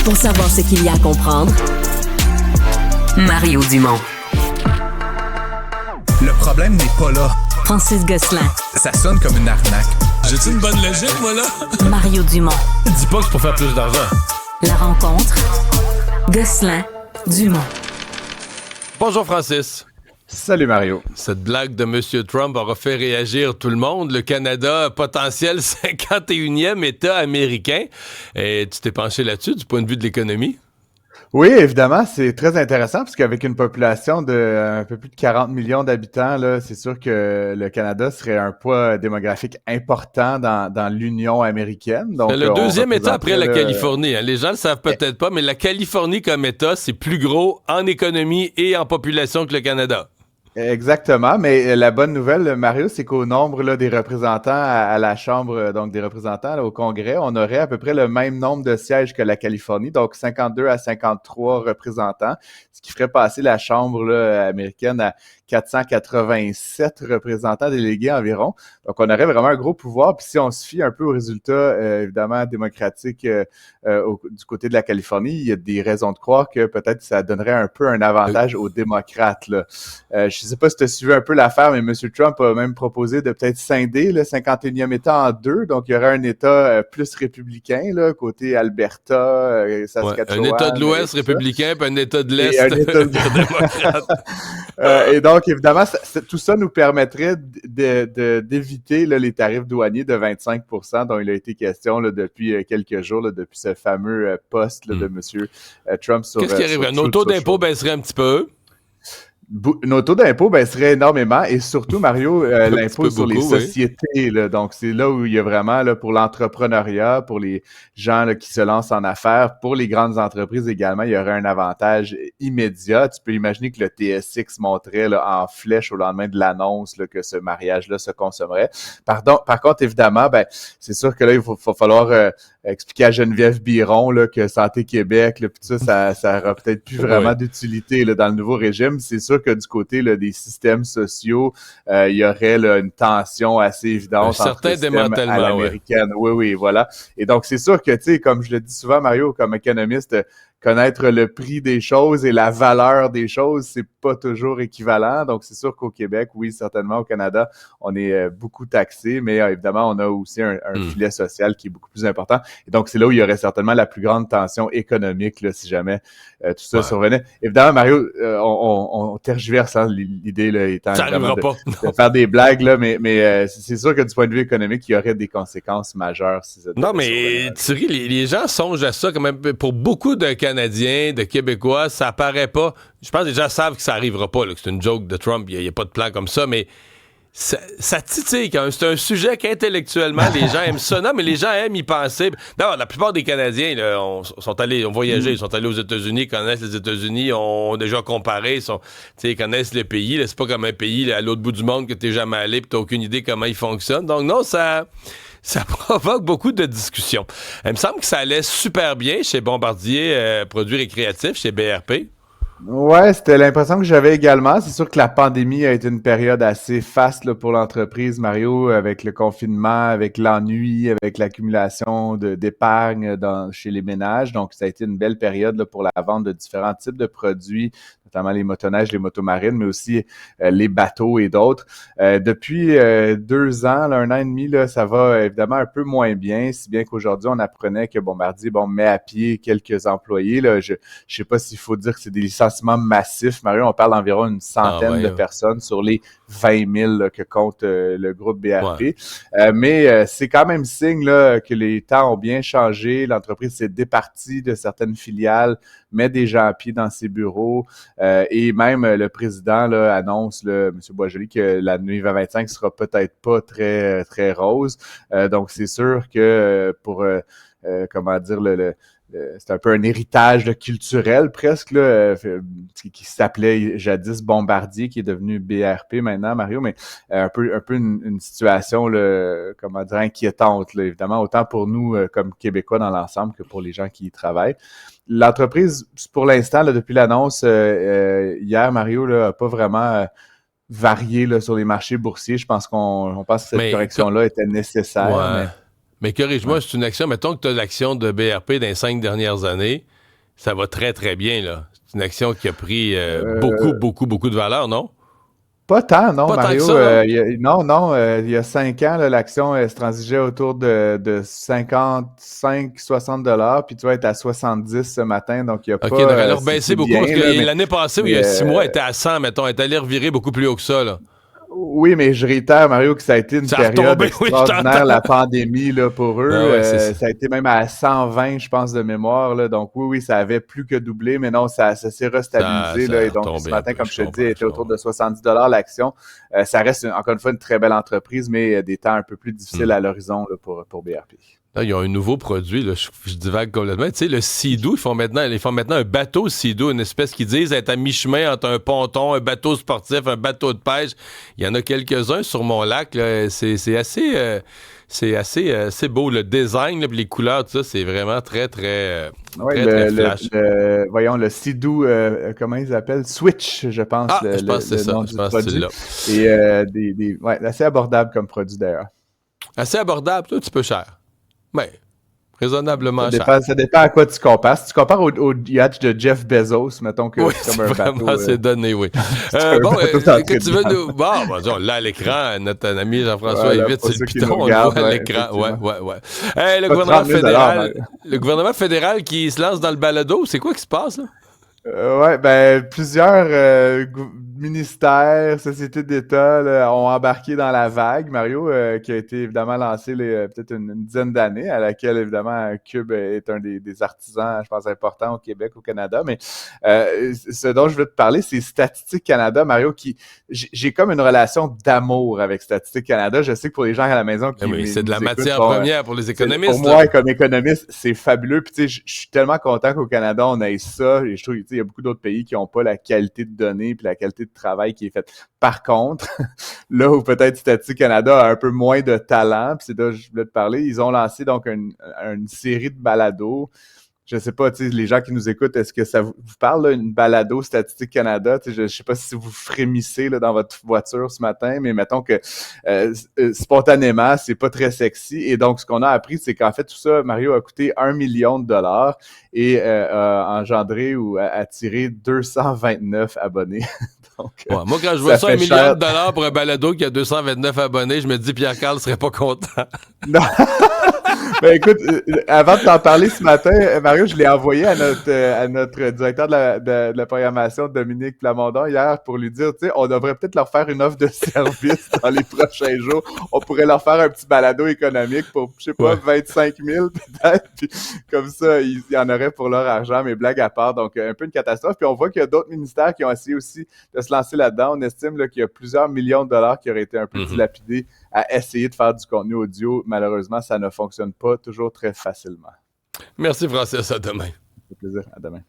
Pour savoir ce qu'il y a à comprendre, Mario Dumont. Le problème n'est pas là. Francis Gosselin. Ça sonne comme une arnaque. J'ai-tu une bonne logique, moi, là? Mario Dumont. Dis pas que c'est pour faire plus d'argent. La rencontre. Gosselin. Dumont. Bonjour, Francis. Salut Mario. Cette blague de M. Trump aura fait réagir tout le monde. Le Canada, potentiel 51e État américain. Et tu t'es penché là-dessus du point de vue de l'économie? Oui, évidemment, c'est très intéressant parce qu'avec une population de un peu plus de 40 millions d'habitants, là, c'est sûr que le Canada serait un poids démographique important dans l'Union américaine. Donc, le deuxième État après la Californie. Hein. Les gens le savent peut-être pas, mais la Californie comme État, c'est plus gros en économie et en population que le Canada. Exactement, mais la bonne nouvelle, Mario, c'est qu'au nombre là, des représentants à la Chambre, donc des représentants là, au Congrès, on aurait à peu près le même nombre de sièges que la Californie, donc 52 à 53 représentants, ce qui ferait passer la Chambre là, américaine à 487 représentants délégués environ. Donc, on aurait vraiment un gros pouvoir. Puis si on se fie un peu aux résultats, évidemment, démocratiques du côté de la Californie, il y a des raisons de croire que peut-être ça donnerait un peu un avantage aux démocrates. Là. Je ne sais pas si tu as suivi un peu l'affaire, mais M. Trump a même proposé de peut-être scinder le 51e État en deux. Donc, il y aurait un État plus républicain, là, côté Alberta, Saskatchewan. Ouais, un État de l'Ouest républicain, puis un État de l'Est démocrate. Et donc, évidemment, tout ça nous permettrait d'éviter là, les tarifs douaniers de 25% dont il a été question là, depuis quelques jours, là, depuis ce fameux post là, de M. Trump sur Qu'est-ce qui arriverait? Nos taux d'impôt baisseraient un petit peu? Nos taux d'impôt baisseraient énormément et surtout, Mario, l'impôt sur les sociétés. Là, donc, c'est là où il y a vraiment, là, pour l'entrepreneuriat, pour les gens là, qui se lancent en affaires, pour les grandes entreprises également, il y aurait un avantage immédiat. Tu peux imaginer que le TSX montrait là, en flèche au lendemain de l'annonce là, que ce mariage-là se consommerait. Par contre, évidemment, c'est sûr que là, il va falloir expliquer à Geneviève Biron là, que Santé Québec, là, puis ça aura peut-être plus vraiment d'utilité là, dans le nouveau régime. C'est sûr que du côté là, des systèmes sociaux, il y aurait là, une tension assez évidente entre le système à l'américaine. Oui, voilà. Et donc, c'est sûr que, tu sais, comme je le dis souvent, Mario, comme économiste, connaître le prix des choses et la valeur des choses, c'est pas toujours équivalent. Donc, c'est sûr qu'au Québec, oui, certainement, au Canada, on est beaucoup taxé, mais évidemment, on a aussi un filet social qui est beaucoup plus important. Et donc, c'est là où il y aurait certainement la plus grande tension économique, là, si jamais tout ça survenait. Évidemment, Mario, on tergiverse hein, l'idée là, étant ça vraiment de faire des blagues, là, mais c'est sûr que du point de vue économique, il y aurait des conséquences majeures. Si ça non, mais Thierry, les gens songent à ça quand même. Pour beaucoup de Canadiens, de Québécois, ça paraît pas. Je pense que les gens savent que ça arrivera pas, là, que c'est une joke de Trump, il n'y a pas de plan comme ça, mais ça titille quand même. C'est un sujet qu'intellectuellement, les gens aiment ça. Non, mais les gens aiment y penser. Non, la plupart des Canadiens là, ont voyagé, ils sont allés aux États-Unis, connaissent les États-Unis, ont déjà comparé, ils connaissent le pays. Là, c'est pas comme un pays là, à l'autre bout du monde que t'es jamais allé et t'as aucune idée comment il fonctionne. Donc non, ça provoque beaucoup de discussions. Il me semble que ça allait super bien chez Bombardier Produits récréatifs, chez BRP. Ouais, c'était l'impression que j'avais également. C'est sûr que la pandémie a été une période assez faste là, pour l'entreprise, Mario, avec le confinement, avec l'ennui, avec l'accumulation d'épargne chez les ménages. Donc, ça a été une belle période là, pour la vente de différents types de produits, notamment les motoneiges, les motomarines, mais aussi les bateaux et d'autres. Depuis 2 ans, là, 1 an et demi, là, ça va évidemment un peu moins bien, si bien qu'aujourd'hui, on apprenait que Bombardier met à pied quelques employés. Là. Je sais pas s'il faut dire que c'est des licenciements massifs. Mario, on parle d'environ une centaine de personnes sur les 20 000 là, que compte le groupe BRP. Ouais. Mais c'est quand même signe là, que les temps ont bien changé. L'entreprise s'est départie de certaines filiales, met des gens à pied dans ses bureaux. Et même le président là, annonce, là, M. Boisjoli, que l'année 2025 sera peut-être pas très, très rose. Donc, c'est sûr que pour, comment dire, c'est un peu un héritage là, culturel presque, là, qui s'appelait jadis Bombardier, qui est devenu BRP maintenant, Mario, mais un peu une situation, là, comment dire, inquiétante, là, évidemment, autant pour nous comme Québécois dans l'ensemble que pour les gens qui y travaillent. L'entreprise, pour l'instant, là, depuis l'annonce hier, Mario, là, n'a pas vraiment varié là, sur les marchés boursiers. Je pense qu'on pense que cette correction-là était nécessaire. Ouais. Mais corrige-moi, c'est une action, mettons que tu as l'action de BRP dans les 5 dernières années, ça va très, très bien, là. C'est une action qui a pris beaucoup de valeur, non? Pas tant, non, Pas tant Mario. que ça, Il y a 5 ans, là, l'action se transigeait autour de 55-60 $, puis tu vas être à 70 ce matin, donc il n'y a OK, pas... donc elle a c'est rebaissé beaucoup, bien, parce que là, mais l'année passée, où il y a 6 mois, elle était à 100, mettons. Elle est allée revirer beaucoup plus haut que ça, là. oui, mais je réitère, Mario, que ça a été une Ça a période retombé, oui, je extraordinaire, t'entends. la pandémie, là, pour eux. Ah ouais, c'est ça. Ça a été même à 120, je pense, de mémoire, là. Donc oui, ça avait plus que doublé, mais non, ça s'est restabilisé, Ça là. a Et donc, retombé ce un matin, peu, comme je te dis, elle était je autour comprends. de 70 $ l'action. Ça reste, encore une fois, une très belle entreprise, mais des temps un peu plus difficiles à l'horizon, là, pour BRP. Là, ils ont un nouveau produit, là, je divague complètement. Tu sais, le Sea-Doo, ils font maintenant un bateau Sea-Doo, une espèce qu'ils disent être à mi-chemin entre un ponton, un bateau sportif, un bateau de pêche. Il y en a quelques-uns sur mon lac, là. C'est assez beau. Le design, là, puis les couleurs, tout ça, c'est vraiment très, très, Ouais, très flash. voyons, le Sea-Doo, comment ils appellent? Switch, je pense, Ah, je pense que c'est ça. nom Je du pense que c'est produit. là. Et ouais, assez abordable comme produit, d'ailleurs. Assez abordable, un petit peu cher. Mais raisonnablement cher. Ça dépend à quoi tu compares. Si tu compares au yacht de Jeff Bezos, mettons que Oui, c'est c'est comme un vraiment, bateau. c'est donné, oui. C'est un bateau d'entrée Que tu veux de gamme. nous... Bon, disons, là, à l'écran, notre ami Jean-François Voilà, Évite, pour c'est le ceux qui nous piton, on le regardent, voit à ouais, l'écran. effectivement. Ouais. Hey, Pas 30 000 le gouvernement fédéral qui se lance dans le balado, c'est quoi qui se passe, là? Ouais, ben plusieurs ministères, sociétés d'État là, ont embarqué dans la vague, Mario, qui a été évidemment lancée peut-être une dizaine d'années, à laquelle évidemment Cube est un des artisans, je pense, importants au Québec, au Canada. Mais ce dont je veux te parler, c'est Statistique Canada, Mario, qui j'ai comme une relation d'amour avec Statistique Canada. Je sais que pour les gens à la maison qui Oui, c'est de la nous écoutent, matière bon, première pour les économistes. pour moi, comme économiste, c'est fabuleux. Puis tu sais, je suis tellement content qu'au Canada, on ait ça. Et je trouve qu'il y a beaucoup d'autres pays qui n'ont pas la qualité de données puis la qualité de travail qui est faite. Par contre, là où peut-être Statistique Canada a un peu moins de talent, puis c'est là que je voulais te parler, ils ont lancé donc une série de balados. Je sais pas, tu sais, les gens qui nous écoutent, est-ce que ça vous parle, là, une balado Statistique Canada? Tu sais, je sais pas si vous frémissez là, dans votre voiture ce matin, mais mettons que spontanément, c'est pas très sexy. Et donc, ce qu'on a appris, c'est qu'en fait, tout ça, Mario, a coûté 1 million de dollars et a engendré ou a attiré 229 abonnés. Donc, Ouais, moi, quand je vois ça, fait 1 million cher. de dollars pour un balado qui a 229 abonnés, je me dis Pierre-Carl serait pas content. Non. Ben écoute, avant de t'en parler ce matin, Mario, je l'ai envoyé à notre directeur de la programmation, Dominique Plamondon, hier pour lui dire, tu sais, on devrait peut-être leur faire une offre de service dans les prochains jours. On pourrait leur faire un petit balado économique pour, je sais pas, 25 000 peut-être. Puis comme ça, ils en auraient pour leur argent, mais blague à part. Donc, un peu une catastrophe. Puis on voit qu'il y a d'autres ministères qui ont essayé aussi de se lancer là-dedans. On estime là, qu'il y a plusieurs millions de dollars qui auraient été un peu dilapidés à essayer de faire du contenu audio. Malheureusement, ça ne fonctionne pas toujours très facilement. Merci, Francis. À demain. Ça fait plaisir. À demain.